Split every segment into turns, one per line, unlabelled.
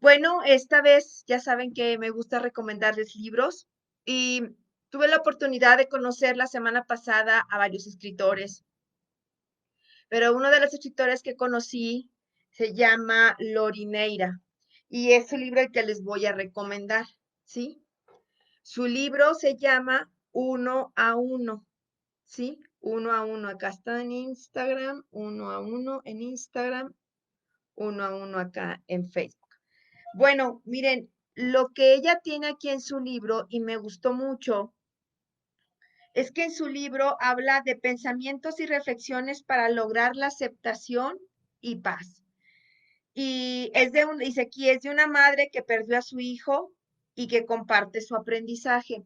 Bueno, esta vez ya saben que me gusta recomendarles libros y tuve la oportunidad de conocer la semana pasada a varios escritores, pero uno de los escritores que conocí se llama Lori Neira y es el libro el que les voy a recomendar, ¿sí? Su libro se llama Uno a Uno, ¿sí? Uno a uno, acá está en Instagram, uno a uno en Instagram, uno a uno acá en Facebook. Bueno, miren, lo que ella tiene aquí en su libro y me gustó mucho es que en su libro habla de pensamientos y reflexiones para lograr la aceptación y paz. Y dice aquí, es de una madre que perdió a su hijo y que comparte su aprendizaje.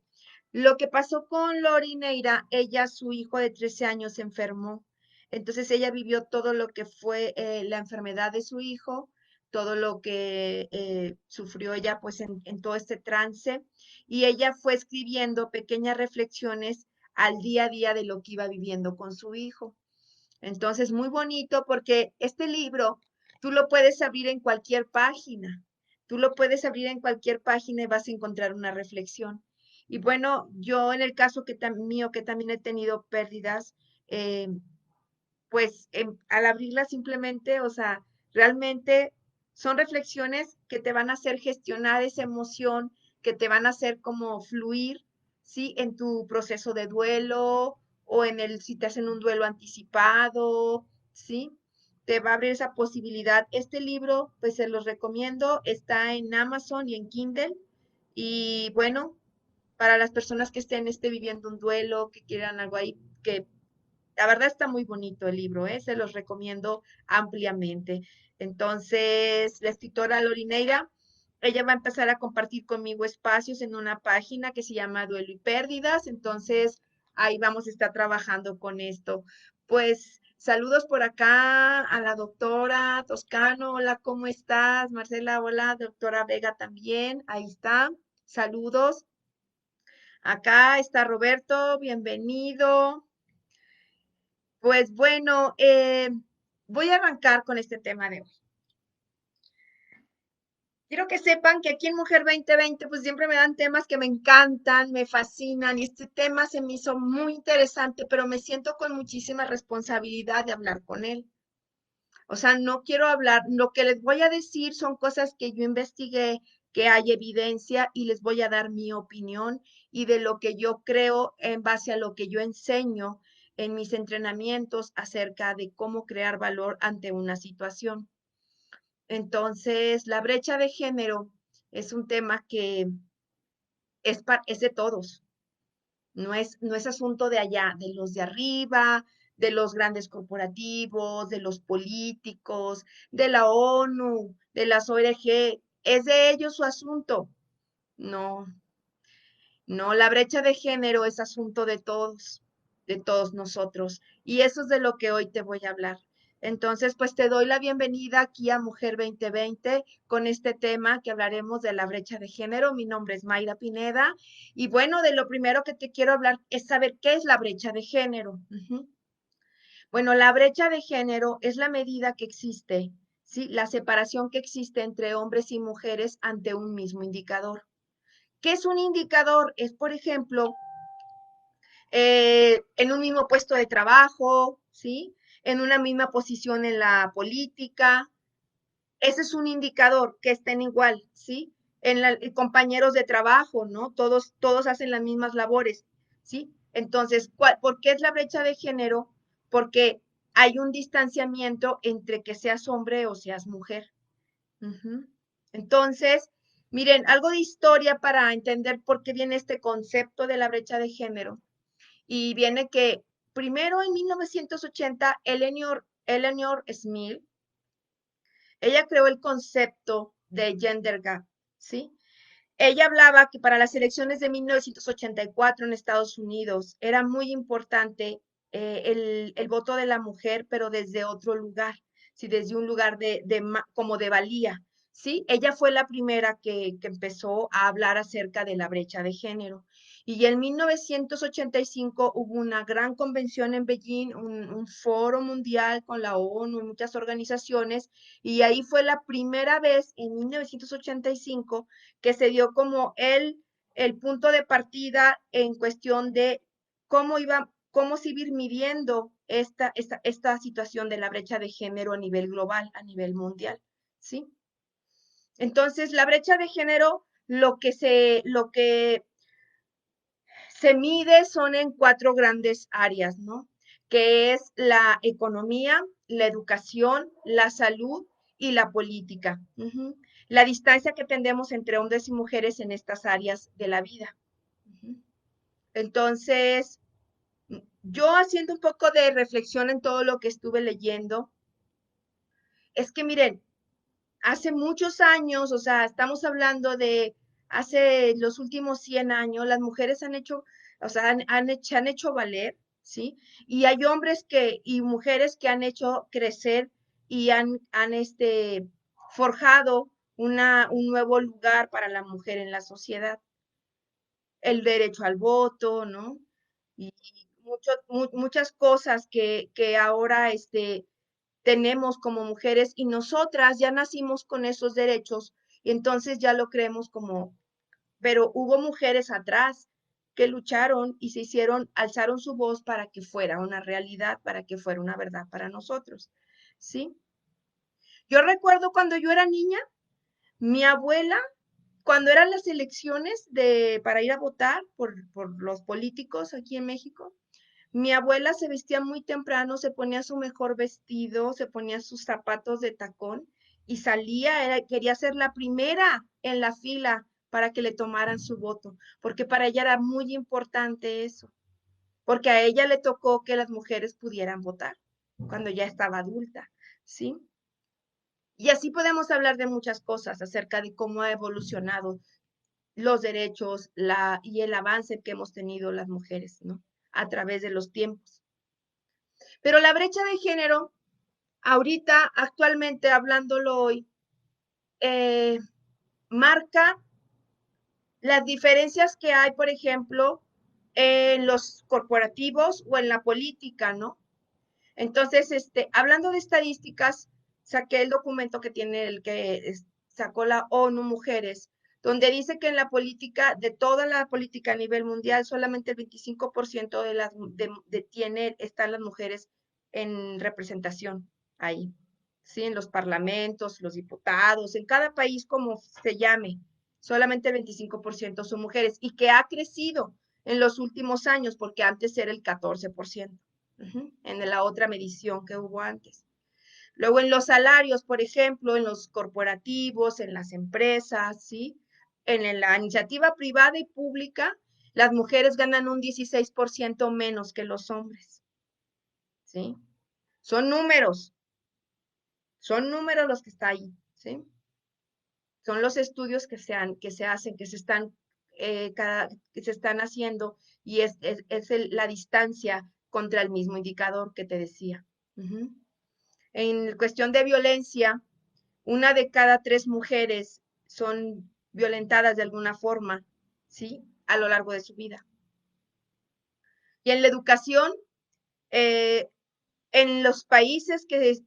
Lo que pasó con Lori Neira, ella, su hijo de 13 años, se enfermó. Entonces ella vivió todo lo que fue la enfermedad de su hijo, todo lo que sufrió ella pues en todo este trance, y ella fue escribiendo pequeñas reflexiones al día a día de lo que iba viviendo con su hijo. Entonces, muy bonito porque este libro tú lo puedes abrir en cualquier página. Tú lo puedes abrir en cualquier página y vas a encontrar una reflexión. Y bueno, yo en el caso mío, que también he tenido pérdidas, eh, pues al abrirla simplemente, o sea, realmente son reflexiones que te van a hacer gestionar esa emoción, que te van a hacer como fluir, ¿sí? En tu proceso de duelo o si te hacen un duelo anticipado, ¿sí? Te va a abrir esa posibilidad. Este libro, pues se los recomiendo, está en Amazon y en Kindle. Y bueno, para las personas que estén viviendo un duelo, que quieran algo ahí, que la verdad está muy bonito el libro, ¿eh? Se los recomiendo ampliamente. Entonces, la escritora Lorineira, ella va a empezar a compartir conmigo espacios en una página que se llama Duelo y Pérdidas. Entonces, ahí vamos a estar trabajando con esto. Pues saludos por acá a la doctora Toscano. Hola, ¿cómo estás? Marcela, hola, doctora Vega también. Ahí está. Saludos. Acá está Roberto, bienvenido. Pues bueno, voy a arrancar con este tema de hoy. Quiero que sepan que aquí en Mujer 2020, pues siempre me dan temas que me encantan, me fascinan, y este tema se me hizo muy interesante, pero me siento con muchísima responsabilidad de hablar con él. O sea, no quiero hablar, lo que les voy a decir son cosas que yo investigué, que hay evidencia y les voy a dar mi opinión y de lo que yo creo en base a lo que yo enseño en mis entrenamientos acerca de cómo crear valor ante una situación. Entonces, la brecha de género es un tema que es de todos, no es asunto de allá, de los de arriba, de los grandes corporativos, de los políticos, de la ONU, de las ONG, es de ellos su asunto. No, no, la brecha de género es asunto de todos nosotros. Y eso es de lo que hoy te voy a hablar. Entonces, pues te doy la bienvenida aquí a Mujer 2020 con este tema que hablaremos de la brecha de género. Mi nombre es Mayra Pineda y bueno, de lo primero que te quiero hablar es saber qué es la brecha de género. Bueno, la brecha de género es la medida que existe, ¿sí? La separación que existe entre hombres y mujeres ante un mismo indicador. ¿Qué es un indicador? Es, por ejemplo, en un mismo puesto de trabajo, ¿sí? En una misma posición en la política. Ese es un indicador que estén igual, ¿sí? En compañeros de trabajo, ¿no? Todos hacen las mismas labores, ¿sí? Entonces, ¿por qué es la brecha de género? Porque hay un distanciamiento entre que seas hombre o seas mujer. Ujú. Entonces, miren, algo de historia para entender por qué viene este concepto de la brecha de género. Y viene que primero en 1980, Eleanor Smith, ella creó el concepto de gender gap, ¿sí? Ella hablaba que para las elecciones de 1984 en Estados Unidos era muy importante el voto de la mujer, pero desde otro lugar, ¿sí? Desde un lugar como de valía. ¿sí? Ella fue la primera que empezó a hablar acerca de la brecha de género. Y en 1985 hubo una gran convención en Beijing, un foro mundial con la ONU y muchas organizaciones, y ahí fue la primera vez en 1985 que se dio como el punto de partida en cuestión de cómo se iba midiendo esta situación de la brecha de género a nivel global, a nivel mundial, ¿sí? Entonces, la brecha de género, lo que se mide son en 4 grandes áreas, ¿no? Que es la economía, la educación, la salud y la política. La distancia que tenemos entre hombres y mujeres en estas áreas de la vida. Entonces, yo haciendo un poco de reflexión en todo lo que estuve leyendo, es que miren, hace muchos años, o sea, estamos hablando de hace los últimos 100 años, las mujeres han hecho, o sea, se han hecho valer, ¿sí? Y hay hombres y mujeres que han hecho crecer y han forjado un nuevo lugar para la mujer en la sociedad. El derecho al voto, ¿no? Y muchas cosas que ahora, tenemos como mujeres y nosotras ya nacimos con esos derechos y entonces ya lo creemos como, pero hubo mujeres atrás que lucharon y alzaron su voz para que fuera una realidad, para que fuera una verdad para nosotros, ¿sí? Yo recuerdo cuando yo era niña, mi abuela, cuando eran las elecciones para ir a votar por los políticos aquí en México, mi abuela se vestía muy temprano, se ponía su mejor vestido, se ponía sus zapatos de tacón y quería ser la primera en la fila para que le tomaran su voto, porque para ella era muy importante eso, porque a ella le tocó que las mujeres pudieran votar cuando ya estaba adulta, ¿sí? Y así podemos hablar de muchas cosas acerca de cómo ha evolucionado los derechos y el avance que hemos tenido las mujeres, ¿no? A través de los tiempos. Pero la brecha de género, ahorita, actualmente, hablándolo hoy, eh, marca las diferencias que hay, por ejemplo, en los corporativos o en la política, ¿no? Entonces, hablando de estadísticas, saqué el documento que tiene sacó la ONU Mujeres, donde dice que en la política, de toda la política a nivel mundial, solamente el 25% están las mujeres en representación ahí, ¿sí? En los parlamentos, los diputados, en cada país como se llame, solamente el 25% son mujeres y que ha crecido en los últimos años, porque antes era el 14%. En la otra medición que hubo antes. Luego en los salarios, por ejemplo, en los corporativos, en las empresas, ¿sí? En la iniciativa privada y pública, las mujeres ganan un 16% menos que los hombres, ¿sí? Son números, son números los que están ahí, ¿sí? Son los estudios que se están haciendo y es la distancia contra el mismo indicador que te decía. En cuestión de violencia, 1 de cada 3 mujeres son violentadas de alguna forma, ¿sí? A lo largo de su vida. Y en la educación, eh, en los países que,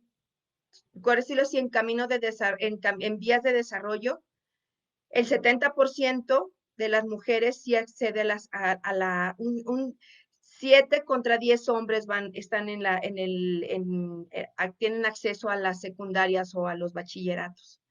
por decirlo así, en vías de desarrollo, el 70% de las mujeres sí accede un 7 contra 10 hombres tienen acceso a las secundarias o a los bachilleratos.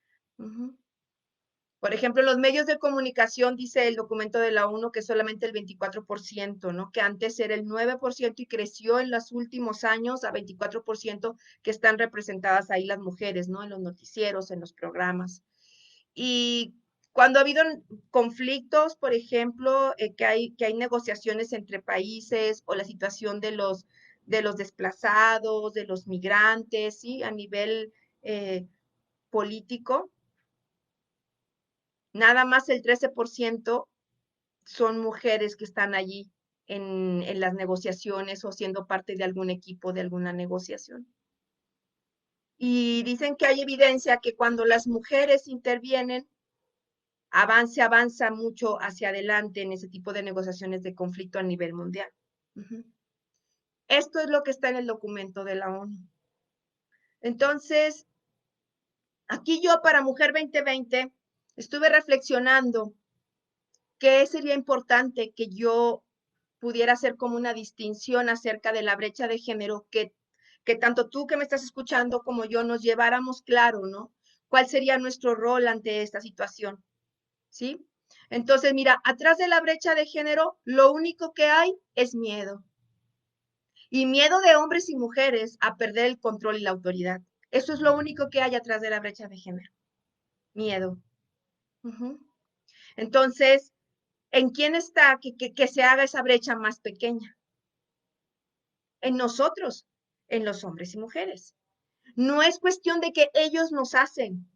Por ejemplo, en los medios de comunicación dice el documento de la ONU que solamente el 24%, ¿no? Que antes era el 9% y creció en los últimos años a 24% que están representadas ahí las mujeres, ¿no? En los noticieros, en los programas. Y cuando ha habido conflictos, por ejemplo, que hay negociaciones entre países o la situación de los desplazados, de los migrantes, ¿sí? A nivel político, nada más el 13% son mujeres que están allí en las negociaciones o siendo parte de algún equipo de alguna negociación. Y dicen que hay evidencia que cuando las mujeres intervienen, avanza mucho hacia adelante en ese tipo de negociaciones de conflicto a nivel mundial. Ujú. Esto es lo que está en el documento de la ONU. Entonces, aquí yo para Mujer 2020 estuve reflexionando qué sería importante que yo pudiera hacer como una distinción acerca de la brecha de género, que tanto tú que me estás escuchando como yo nos lleváramos claro, ¿no? ¿Cuál sería nuestro rol ante esta situación? ¿Sí? Entonces, mira, atrás de la brecha de género, lo único que hay es miedo. Y miedo de hombres y mujeres a perder el control y la autoridad. Eso es lo único que hay atrás de la brecha de género. Miedo. Uh-huh. Entonces, ¿en quién está que se haga esa brecha más pequeña? En nosotros, en los hombres y mujeres. No es cuestión de que ellos nos hacen.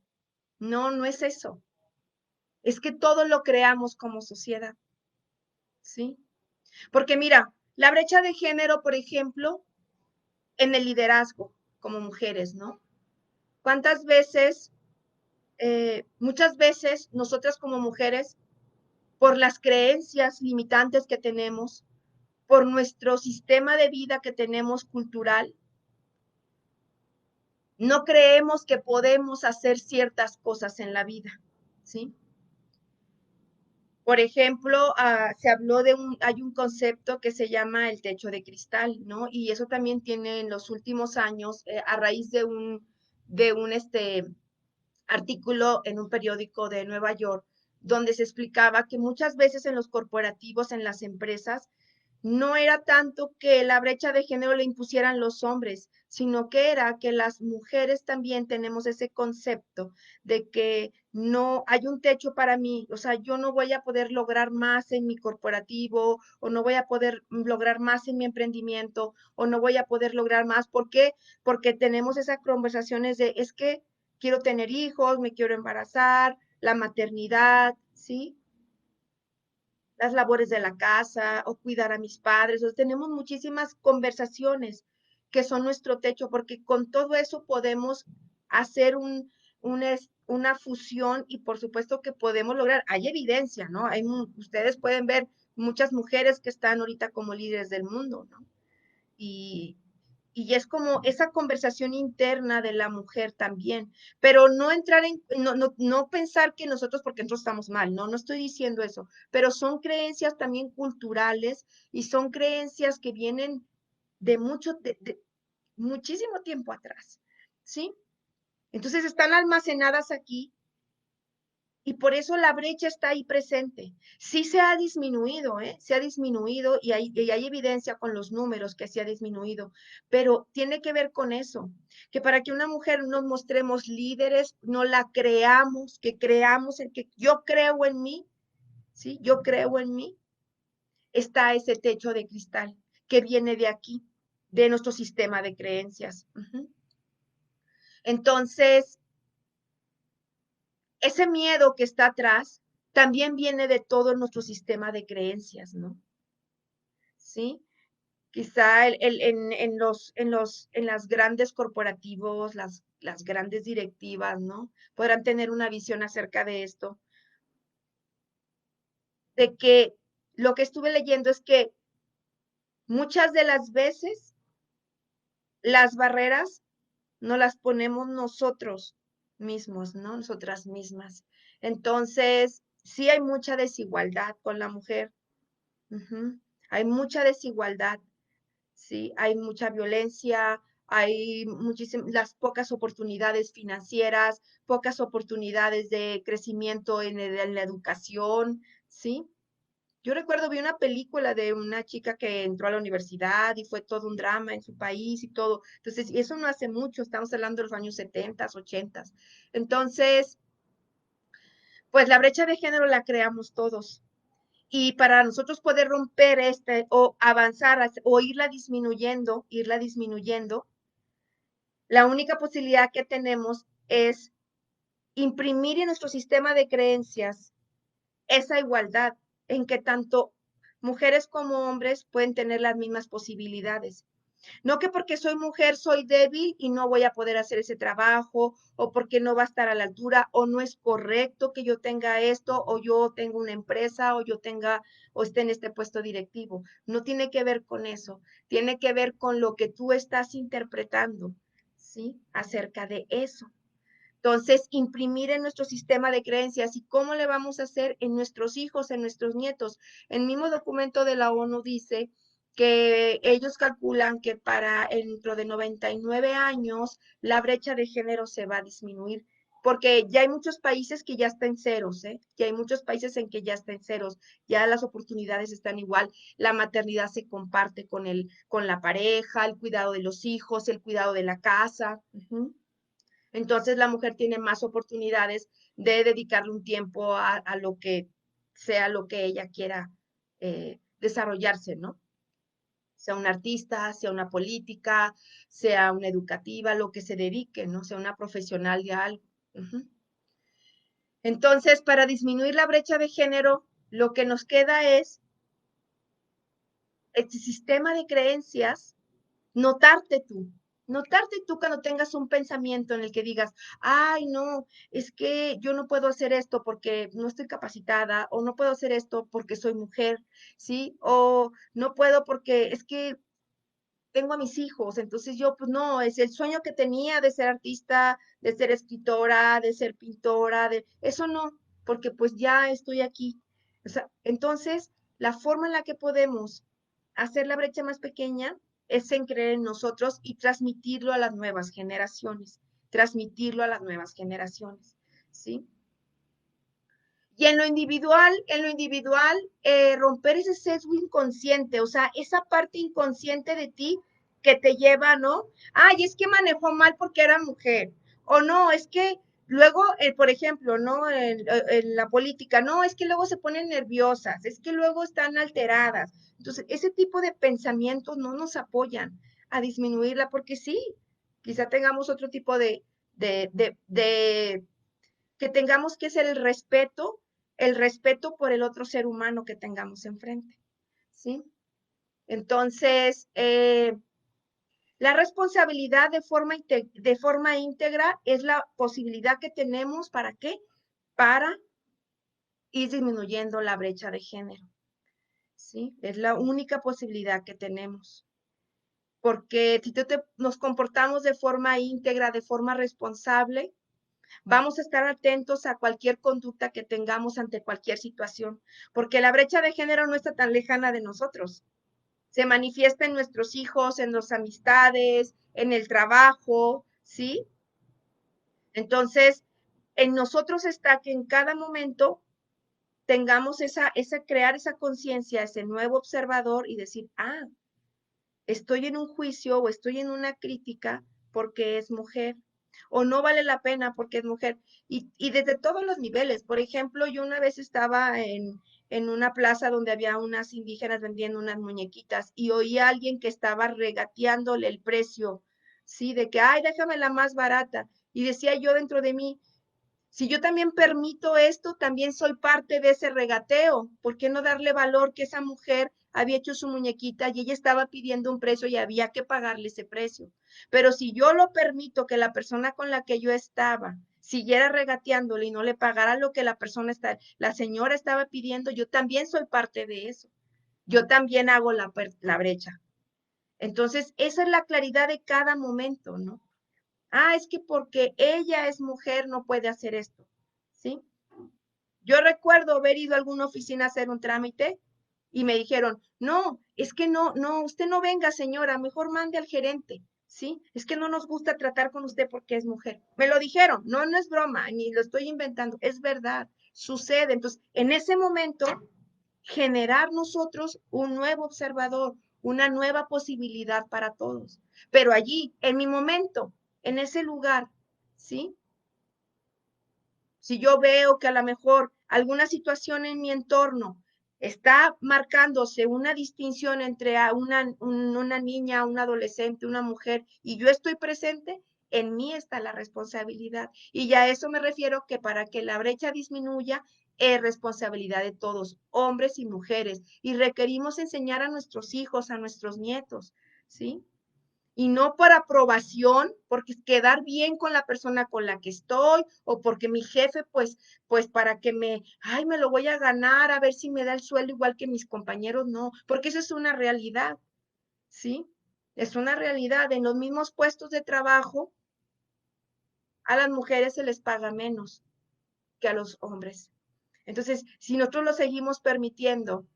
No, no es eso. Es que todo lo creamos como sociedad. ¿Sí? Porque mira, la brecha de género, por ejemplo, en el liderazgo como mujeres, ¿no? ¿Cuántas veces, muchas veces, nosotras como mujeres, por las creencias limitantes que tenemos, por nuestro sistema de vida que tenemos cultural, no creemos que podemos hacer ciertas cosas en la vida, ¿sí? Por ejemplo, se habló hay un concepto que se llama el techo de cristal, ¿no? Y eso también tiene en los últimos años, a raíz de un artículo en un periódico de Nueva York, donde se explicaba que muchas veces en los corporativos, en las empresas, no era tanto que la brecha de género le impusieran los hombres, sino que era que las mujeres también tenemos ese concepto de que no hay un techo para mí, o sea, yo no voy a poder lograr más en mi corporativo o no voy a poder lograr más en mi emprendimiento o no voy a poder lograr más. ¿Por qué? Porque tenemos esas conversaciones de, es que quiero tener hijos, me quiero embarazar, la maternidad, ¿sí? Las labores de la casa o cuidar a mis padres. O sea, tenemos muchísimas conversaciones que son nuestro techo, porque con todo eso podemos hacer una fusión y por supuesto que podemos lograr, hay evidencia, ¿no? Ustedes pueden ver muchas mujeres que están ahorita como líderes del mundo, ¿no? Y, y es como esa conversación interna de la mujer también, pero no entrar no pensar que nosotros, porque nosotros estamos mal, no estoy diciendo eso, pero son creencias también culturales y son creencias que vienen de muchísimo tiempo atrás, ¿sí? Entonces están almacenadas aquí y por eso la brecha está ahí presente. Sí se ha disminuido, ¿eh? Se ha disminuido y hay evidencia con los números que se ha disminuido, pero tiene que ver con eso, que para que una mujer nos mostremos líderes, no la creamos, que creamos en que yo creo en mí, ¿sí? Yo creo en mí, está ese techo de cristal que viene de aquí, de nuestro sistema de creencias. Uh-huh. Entonces, ese miedo que está atrás también viene de todo nuestro sistema de creencias, ¿no? ¿Sí? Quizá en las grandes corporativos, las grandes directivas, ¿no? Podrán tener una visión acerca de esto, de que lo que estuve leyendo es que muchas de las veces las barreras no las ponemos nosotros mismos, ¿no? Nosotras mismas. Entonces, sí hay mucha desigualdad con la mujer. Uh-huh. Hay mucha desigualdad, ¿sí? Hay mucha violencia, hay muchísimas, las pocas oportunidades financieras, pocas oportunidades de crecimiento en la educación, ¿sí? Yo recuerdo, vi una película de una chica que entró a la universidad y fue todo un drama en su país y todo. Entonces, y eso no hace mucho, estamos hablando de los años 70, 80. Entonces, pues la brecha de género la creamos todos. Y para nosotros poder romper o avanzar o irla disminuyendo, la única posibilidad que tenemos es imprimir en nuestro sistema de creencias esa igualdad en que tanto mujeres como hombres pueden tener las mismas posibilidades. No que porque soy mujer soy débil y no voy a poder hacer ese trabajo, o porque no va a estar a la altura, o no es correcto que yo tenga esto, o yo tengo una empresa, o yo tenga, o esté en este puesto directivo. No tiene que ver con eso, tiene que ver con lo que tú estás interpretando, ¿sí? Acerca de eso. Entonces, imprimir en nuestro sistema de creencias y cómo le vamos a hacer en nuestros hijos, en nuestros nietos. El mismo documento de la ONU dice que ellos calculan que para dentro de 99 años la brecha de género se va a disminuir, porque ya hay muchos países que ya están en ceros, ¿eh? Ya hay muchos países en que ya está en ceros, ya las oportunidades están igual, la maternidad se comparte con la pareja, el cuidado de los hijos, el cuidado de la casa. Entonces la mujer tiene más oportunidades de dedicarle un tiempo a lo que sea lo que ella quiera desarrollarse, ¿no? Sea una artista, sea una política, sea una educativa, lo que se dedique, ¿no? Sea una profesional de algo. Ujú. Entonces, para disminuir la brecha de género, lo que nos queda es este sistema de creencias. Notarte tú, notarte tú cuando tengas un pensamiento en el que digas, ay, no, es que yo no puedo hacer esto porque no estoy capacitada, o no puedo hacer esto porque soy mujer, ¿sí? O no puedo porque es que tengo a mis hijos, entonces yo, pues no, es el sueño que tenía de ser artista, de ser escritora, de ser pintora, de eso no, porque pues ya estoy aquí. O sea, entonces, la forma en la que podemos hacer la brecha más pequeña es en creer en nosotros y transmitirlo a las nuevas generaciones, transmitirlo a las nuevas generaciones, ¿sí? Y en lo individual, romper ese sesgo inconsciente, o sea, esa parte inconsciente de ti que te lleva, ¿no? Ay, es que manejó mal porque era mujer. O no, es que luego, por ejemplo, ¿no? En la política, no, es que luego se ponen nerviosas, es que luego están alteradas. Entonces, ese tipo de pensamientos no nos apoyan a disminuirla, porque sí, quizá tengamos otro tipo de que tengamos que ser el respeto por el otro ser humano que tengamos enfrente, ¿sí? Entonces, la responsabilidad de forma íntegra es la posibilidad que tenemos, ¿para qué? Para ir disminuyendo la brecha de género, ¿sí? Es la única posibilidad que tenemos. Porque si nos comportamos de forma íntegra, de forma responsable, vamos a estar atentos a cualquier conducta que tengamos ante cualquier situación, porque la brecha de género no está tan lejana de nosotros. Se manifiesta en nuestros hijos, en las amistades, en el trabajo, ¿sí? Entonces, en nosotros está que en cada momento tengamos crear esa conciencia, ese nuevo observador y decir, ah, estoy en un juicio o estoy en una crítica porque es mujer, o no vale la pena porque es mujer. Y desde todos los niveles. Por ejemplo, yo una vez estaba en una plaza donde había unas indígenas vendiendo unas muñequitas y oí a alguien que estaba regateándole el precio, ¿sí? De que, ay, déjame la más barata. Y decía yo dentro de mí, si yo también permito esto, también soy parte de ese regateo. ¿Por qué no darle valor que esa mujer había hecho su muñequita y ella estaba pidiendo un precio y había que pagarle ese precio? Pero si yo lo permito que la persona con la que yo estaba siguiera regateándole y no le pagara lo que la señora estaba pidiendo, yo también soy parte de eso. Yo también hago la brecha. Entonces, esa es la claridad de cada momento, ¿no? Ah, es que porque ella es mujer no puede hacer esto, ¿sí? Yo recuerdo haber ido a alguna oficina a hacer un trámite y me dijeron, no, es que no, usted no venga, señora, mejor mande al gerente, ¿sí? Es que no nos gusta tratar con usted porque es mujer. Me lo dijeron, no, no es broma, ni lo estoy inventando, es verdad, sucede. Entonces, en ese momento, generar nosotros un nuevo observador, una nueva posibilidad para todos. Pero allí, en mi momento, en ese lugar, ¿sí? Si yo veo que a lo mejor alguna situación en mi entorno está marcándose una distinción entre una niña, un adolescente, una mujer, y yo estoy presente, en mí está la responsabilidad. Y ya a eso me refiero que para que la brecha disminuya, es responsabilidad de todos, hombres y mujeres, y requerimos enseñar a nuestros hijos, a nuestros nietos, ¿sí? y no por aprobación, porque quedar bien con la persona con la que estoy, o porque mi jefe, pues para que ay, me lo voy a ganar, a ver si me da el sueldo igual que mis compañeros, no, porque eso es una realidad, ¿sí? Es una realidad. En los mismos puestos de trabajo, a las mujeres se les paga menos que a los hombres. Entonces, si nosotros lo seguimos permitiendo,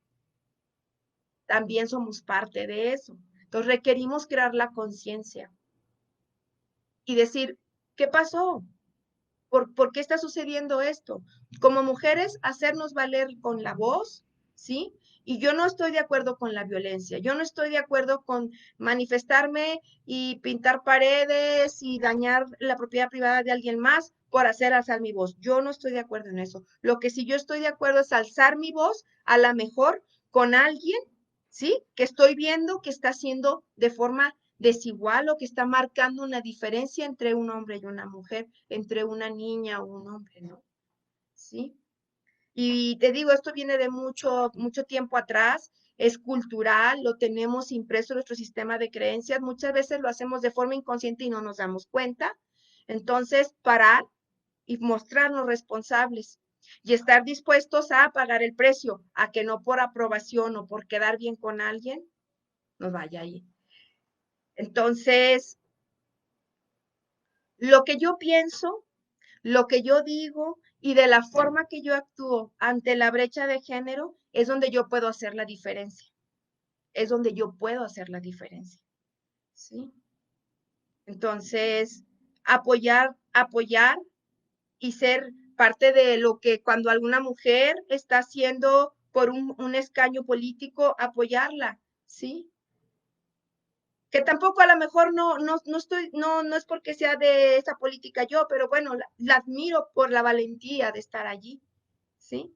también somos parte de eso. Entonces, requerimos crear la conciencia y decir, ¿qué pasó? ¿Por qué está sucediendo esto? Como mujeres, hacernos valer con la voz, ¿sí? Y yo no estoy de acuerdo con la violencia, yo no estoy de acuerdo con manifestarme y pintar paredes y dañar la propiedad privada de alguien más por hacer alzar mi voz. Yo no estoy de acuerdo en eso. Lo que sí yo estoy de acuerdo es alzar mi voz a la mejor con alguien, ¿sí? Que estoy viendo que está haciendo de forma desigual o que está marcando una diferencia entre un hombre y una mujer, entre una niña o un hombre, ¿no? ¿Sí? Y te digo, esto viene de mucho tiempo atrás, es cultural, lo tenemos impreso en nuestro sistema de creencias, muchas veces lo hacemos de forma inconsciente y no nos damos cuenta. Entonces, parar y mostrarnos responsables y estar dispuestos a pagar el precio, a que no por aprobación o por quedar bien con alguien nos vaya ahí. Entonces, lo que yo pienso, lo que yo digo y de la forma que yo actúo ante la brecha de género es donde yo puedo hacer la diferencia. Es donde yo puedo hacer la diferencia. ¿Sí? Entonces, apoyar y ser parte de lo que cuando alguna mujer está haciendo por un escaño político, apoyarla, ¿sí? Que tampoco a lo mejor no es porque sea de esa política yo, pero bueno, la admiro por la valentía de estar allí, ¿sí?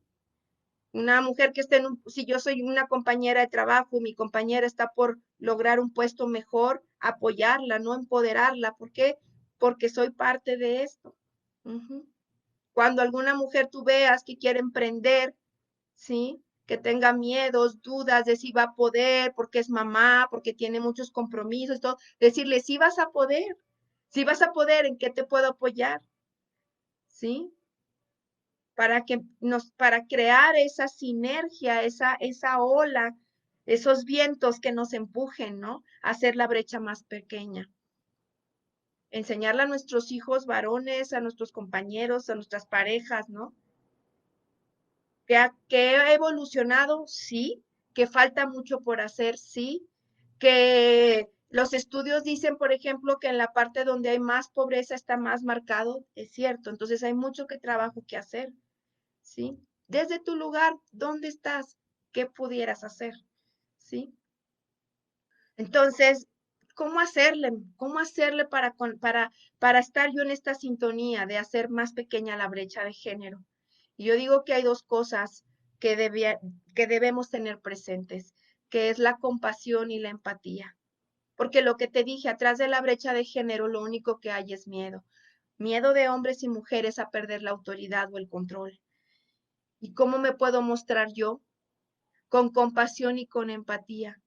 Una mujer que esté si yo soy una compañera de trabajo, mi compañera está por lograr un puesto mejor, apoyarla, no empoderarla. ¿Por qué? Porque soy parte de esto. Ujú. Cuando alguna mujer tú veas que quiere emprender, ¿sí? Que tenga miedos, dudas de si va a poder, porque es mamá, porque tiene muchos compromisos, todo, decirle, sí vas a poder, ¿en qué te puedo apoyar? ¿Sí? Para crear esa sinergia, esa ola, esos vientos que nos empujen, ¿no? A hacer la brecha más pequeña. Enseñarle a nuestros hijos varones, a nuestros compañeros, a nuestras parejas, ¿no? Que ha evolucionado, sí, que falta mucho por hacer, sí, que los estudios dicen, por ejemplo, que en la parte donde hay más pobreza está más marcado, es cierto, entonces hay mucho trabajo que hacer, ¿sí? Desde tu lugar, ¿dónde estás? ¿Qué pudieras hacer? ¿Sí? Entonces, ¿cómo hacerle? ¿Cómo hacerle para estar yo en esta sintonía de hacer más pequeña la brecha de género? Y yo digo que hay dos cosas que, que debemos tener presentes, que es la compasión y la empatía. Porque lo que te dije, atrás de la brecha de género, lo único que hay es miedo. Miedo de hombres y mujeres a perder la autoridad o el control. ¿Y cómo me puedo mostrar yo? Con compasión y con empatía.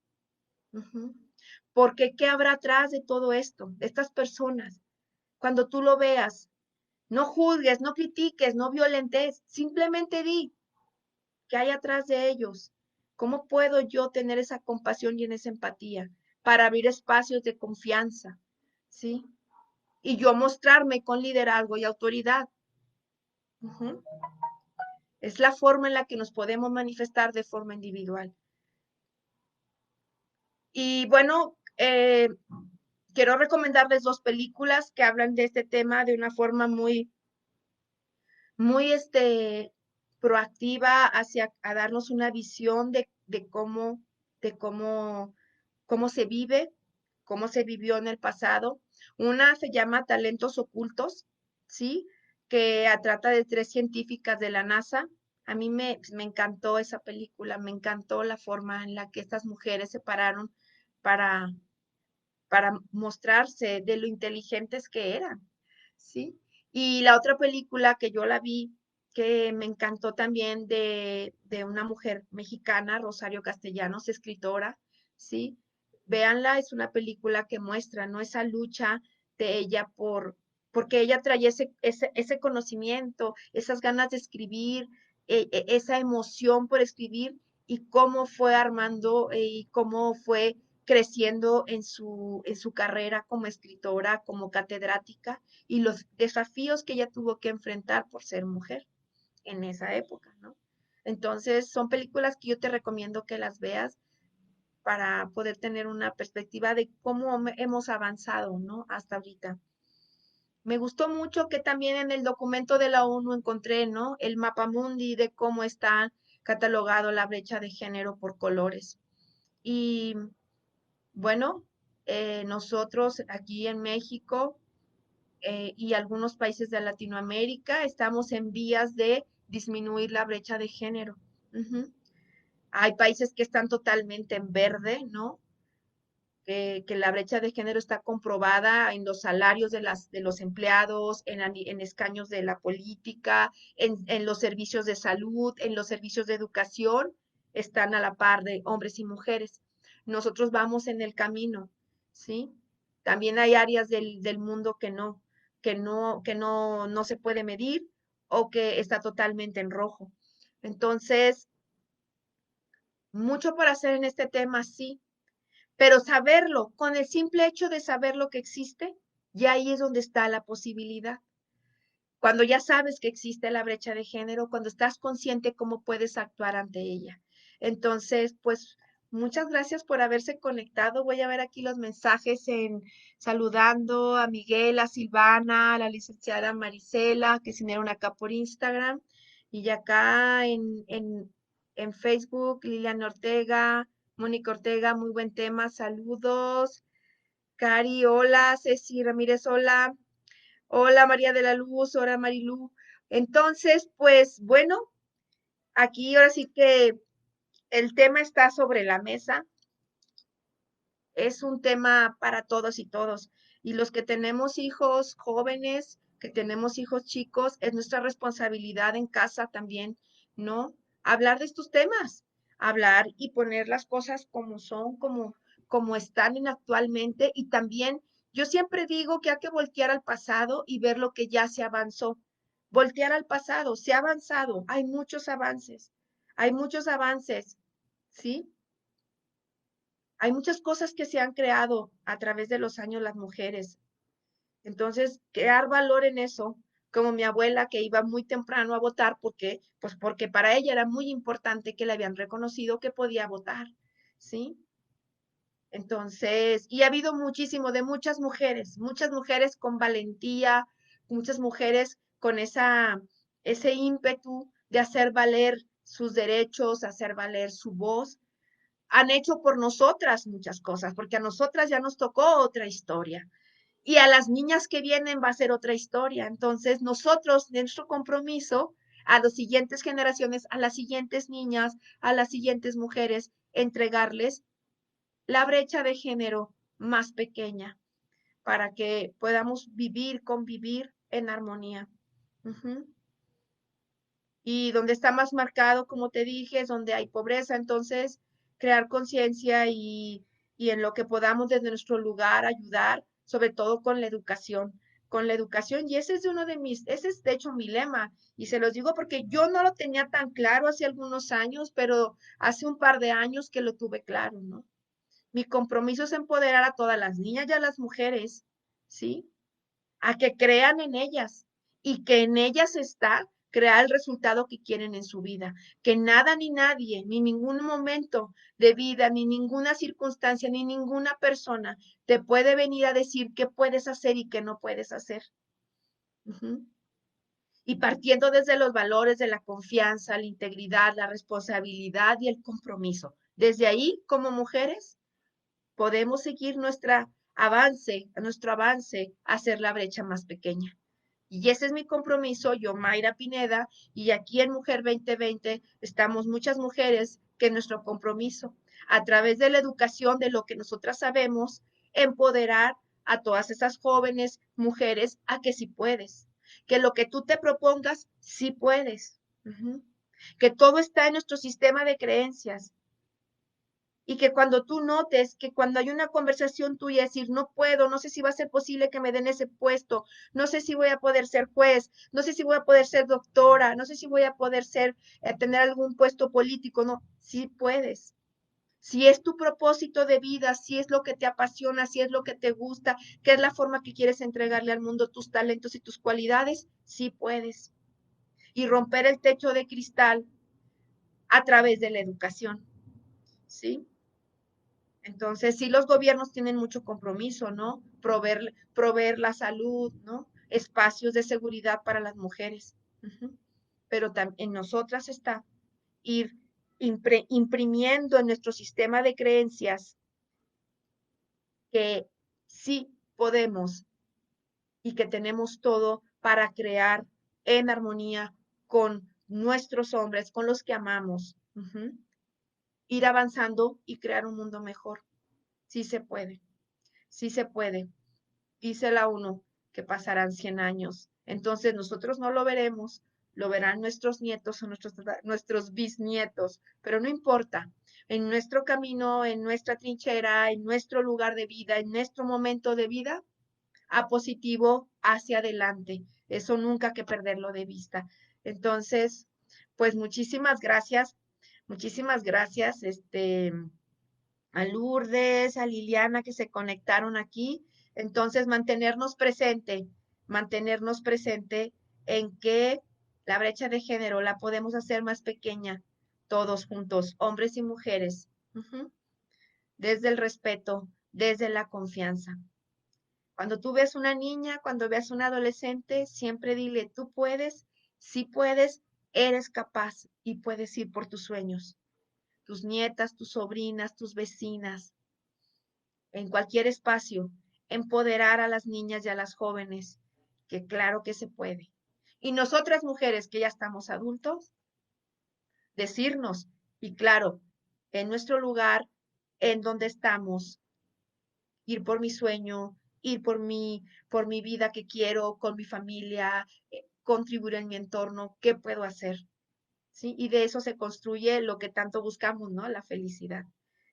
Ujú. Porque ¿qué habrá atrás de todo esto? De estas personas. Cuando tú lo veas, no juzgues, no critiques, no violentes, simplemente di qué hay atrás de ellos. ¿Cómo puedo yo tener esa compasión y en esa empatía para abrir espacios de confianza? ¿Sí? Y yo mostrarme con liderazgo y autoridad. Ujú. Es la forma en la que nos podemos manifestar de forma individual. Y bueno, quiero recomendarles dos películas que hablan de este tema de una forma muy proactiva hacia a darnos una visión de cómo se vive, cómo se vivió en el pasado. Una se llama Talentos Ocultos, ¿sí? Que trata de tres científicas de la NASA. A mí me encantó esa película, me encantó la forma en la que estas mujeres se pararon para mostrarse de lo inteligentes que eran, ¿sí? Y la otra película que yo la vi, que me encantó también de una mujer mexicana, Rosario Castellanos, escritora, ¿sí? véanla, es una película que muestra, ¿no? Esa lucha de ella porque ella traía ese conocimiento, esas ganas de escribir, esa emoción por escribir y cómo fue armando y cómo fue creciendo en su carrera como escritora, como catedrática y los desafíos que ella tuvo que enfrentar por ser mujer en esa época, ¿no? Entonces, son películas que yo te recomiendo que las veas para poder tener una perspectiva de cómo hemos avanzado, ¿no? Hasta ahorita. Me gustó mucho que también en el documento de la ONU encontré, ¿no? El mapa mundi de cómo está catalogado la brecha de género por colores. Y bueno, nosotros aquí en México y algunos países de Latinoamérica estamos en vías de disminuir la brecha de género. Ujú. Hay países que están totalmente en verde, ¿no? Que la brecha de género está comprobada en los salarios de los empleados, en escaños de la política, en los servicios de salud, en los servicios de educación, están a la par de hombres y mujeres. Nosotros vamos en el camino, ¿sí? También hay áreas del mundo no se puede medir o que está totalmente en rojo. Entonces, mucho por hacer en este tema, sí, pero saberlo, con el simple hecho de saber lo que existe, ya ahí es donde está la posibilidad. Cuando ya sabes que existe la brecha de género, cuando estás consciente cómo puedes actuar ante ella. Entonces, pues muchas gracias por haberse conectado. Voy a ver aquí los mensajes en saludando a Miguel, a Silvana, a la licenciada Marisela, que se unieron acá por Instagram, y acá en Facebook, Liliana Ortega, Mónica Ortega, muy buen tema, saludos. Cari, hola, Ceci Ramírez, hola. Hola María de la Luz, hola Marilú. Entonces, pues bueno, aquí ahora sí que el tema está sobre la mesa. Es un tema para todos y todos. Y los que tenemos hijos jóvenes, que tenemos hijos chicos, es nuestra responsabilidad en casa también, ¿no? Hablar de estos temas, hablar y poner las cosas como son, como están en actualmente. Y también yo siempre digo que hay que voltear al pasado y ver lo que ya se avanzó. Voltear al pasado, se ha avanzado, hay muchos avances, ¿sí? Hay muchas cosas que se han creado a través de los años las mujeres. Entonces, crear valor en eso, como mi abuela que iba muy temprano a votar, porque, pues porque para ella era muy importante que le habían reconocido que podía votar, ¿sí? Entonces, y ha habido muchísimo de muchas mujeres con valentía, muchas mujeres con ese ímpetu de hacer valer sus derechos, hacer valer su voz, han hecho por nosotras muchas cosas, porque a nosotras ya nos tocó otra historia. Y a las niñas que vienen va a ser otra historia. Entonces, nosotros, nuestro compromiso a las siguientes generaciones, a las siguientes niñas, a las siguientes mujeres, entregarles la brecha de género más pequeña para que podamos vivir, convivir en armonía. Uh-huh. Y donde está más marcado, como te dije, es donde hay pobreza. Entonces, crear conciencia y en lo que podamos desde nuestro lugar ayudar, sobre todo con la educación. Y ese es ese es de hecho mi lema. Y se los digo porque yo no lo tenía tan claro hace algunos años, pero hace un par de años que lo tuve claro, ¿no? Mi compromiso es empoderar a todas las niñas y a las mujeres, ¿sí? A que crean en ellas y que en ellas está crear el resultado que quieren en su vida, que nada ni nadie, ni ningún momento de vida, ni ninguna circunstancia, ni ninguna persona te puede venir a decir qué puedes hacer y qué no puedes hacer. Uh-huh. Y partiendo desde los valores de la confianza, la integridad, la responsabilidad y el compromiso. Desde ahí, como mujeres, podemos seguir nuestro avance a hacer la brecha más pequeña. Y ese es mi compromiso, yo, Mayra Pineda, y aquí en Mujer 2020 estamos muchas mujeres que nuestro compromiso, a través de la educación de lo que nosotras sabemos, empoderar a todas esas jóvenes mujeres a que sí puedes, que lo que tú te propongas, sí puedes, uh-huh. Que todo está en nuestro sistema de creencias Y que cuando tú notes que cuando hay una conversación tuya, decir, no puedo, no sé si va a ser posible que me den ese puesto, no sé si voy a poder ser juez, no sé si voy a poder ser doctora, no sé si voy a poder ser, tener algún puesto político, no, sí puedes. Si es tu propósito de vida, si es lo que te apasiona, si es lo que te gusta, qué es la forma que quieres entregarle al mundo tus talentos y tus cualidades, sí puedes. Y romper el techo de cristal a través de la educación, ¿sí? Entonces, sí, los gobiernos tienen mucho compromiso, ¿no? Proveer la salud, ¿no? Espacios de seguridad para las mujeres. Ujú. Pero en nosotras está ir imprimiendo en nuestro sistema de creencias que sí podemos y que tenemos todo para crear en armonía con nuestros hombres, con los que amamos. Ujú. Ir avanzando y crear un mundo mejor. Sí se puede, sí se puede. Dice la uno que pasarán 100 años. Entonces nosotros no lo veremos, lo verán nuestros nietos o nuestros bisnietos, pero no importa. En nuestro camino, en nuestra trinchera, en nuestro lugar de vida, en nuestro momento de vida, a positivo hacia adelante. Eso nunca que perderlo de vista. Entonces, pues muchísimas gracias, a Lourdes, a Liliana que se conectaron aquí. Entonces, mantenernos presente en que la brecha de género la podemos hacer más pequeña, todos juntos, hombres y mujeres, desde el respeto, desde la confianza. Cuando tú ves una niña, cuando veas un adolescente, siempre dile, tú puedes, sí puedes, eres capaz y puedes ir por tus sueños. Tus nietas, tus sobrinas, tus vecinas, en cualquier espacio, empoderar a las niñas y a las jóvenes, que claro que se puede. Y nosotras mujeres que ya estamos adultos, decirnos, y claro, en nuestro lugar, en donde estamos, ir por mi sueño, ir por mi vida que quiero, con mi familia, contribuir en mi entorno, ¿qué puedo hacer? ¿Sí? Y de eso se construye lo que tanto buscamos, ¿no? La felicidad.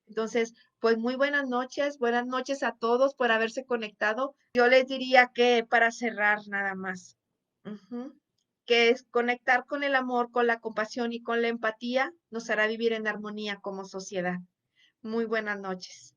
Entonces, pues muy buenas noches a todos por haberse conectado. Yo les diría que para cerrar nada más, que es conectar con el amor, con la compasión y con la empatía nos hará vivir en armonía como sociedad. Muy buenas noches.